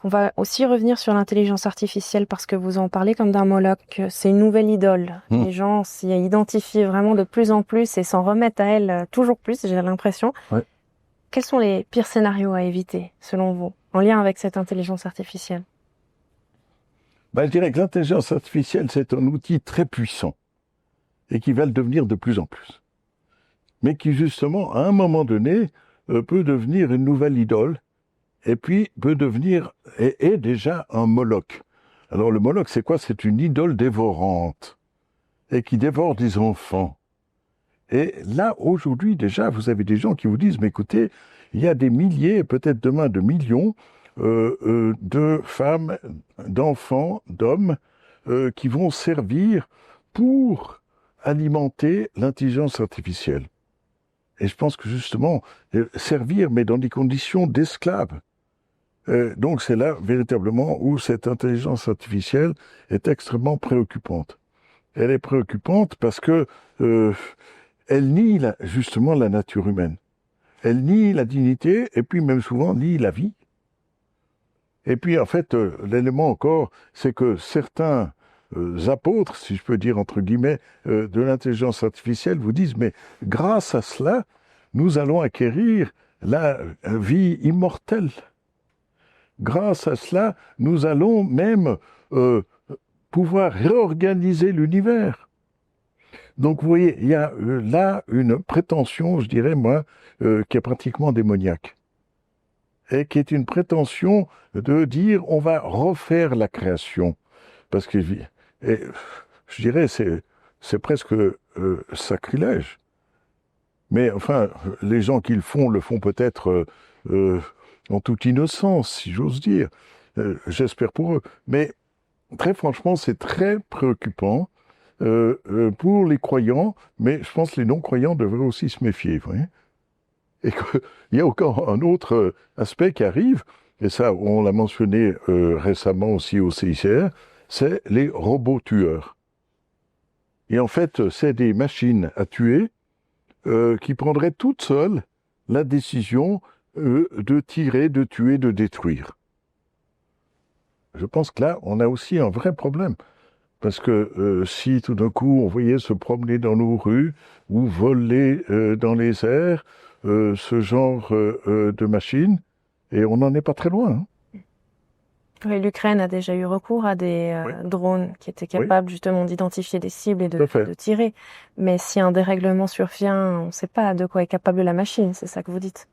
On va aussi revenir sur l'intelligence artificielle parce que vous en parlez comme d'un Moloch. C'est une nouvelle idole. Les gens s'y identifient vraiment de plus en plus et s'en remettent à elle toujours plus, j'ai l'impression. Ouais. Quels sont les pires scénarios à éviter, selon vous, en lien avec cette intelligence artificielle? Je dirais que l'intelligence artificielle, c'est un outil très puissant et qui va le devenir de plus en plus. Mais qui, justement, à un moment donné, peut devenir une nouvelle idole et puis peut devenir, et est déjà un Moloch. Alors le Moloch, c'est quoi? C'est une idole dévorante et qui dévore des enfants. Et là, aujourd'hui, déjà, vous avez des gens qui vous disent, mais écoutez, il y a des milliers, peut-être demain de millions, de femmes, d'enfants, d'hommes, qui vont servir pour alimenter l'intelligence artificielle. Et je pense que justement, servir, mais dans des conditions d'esclaves. Donc c'est là, véritablement, où cette intelligence artificielle est extrêmement préoccupante. Elle est préoccupante parce que elle nie justement la nature humaine. Elle nie la dignité et puis même souvent nie la vie. Et puis en fait, l'élément encore, c'est que certains apôtres, si je peux dire entre guillemets, de l'intelligence artificielle vous disent, mais grâce à cela, nous allons acquérir la vie immortelle. Grâce à cela, nous allons même pouvoir réorganiser l'univers. Donc vous voyez, il y a là une prétention, je dirais moi, qui est pratiquement démoniaque. Et qui est une prétention de dire on va refaire la création. Parce que, et, je dirais, c'est presque sacrilège. Mais enfin, les gens qui le font peut-être en toute innocence, si j'ose dire. J'espère pour eux. Mais très franchement, c'est très préoccupant pour les croyants, mais je pense que les non-croyants devraient aussi se méfier. Vous voyez, et qu'il y a encore un autre aspect qui arrive, et ça, on l'a mentionné récemment aussi au CICR, c'est les robots tueurs. Et en fait, c'est des machines à tuer qui prendraient toutes seules la décision de tirer, de tuer, de détruire. Je pense que là, on a aussi un vrai problème. Parce que si tout d'un coup on voyait se promener dans nos rues ou voler dans les airs ce genre de machines, et on n'en est pas très loin. Hein. Oui, l'Ukraine a déjà eu recours à des Oui. drones qui étaient Oui. capables justement d'identifier des cibles et Tout à fait. de tirer. Mais si un dérèglement survient, on ne sait pas de quoi est capable la machine, c'est ça que vous dites.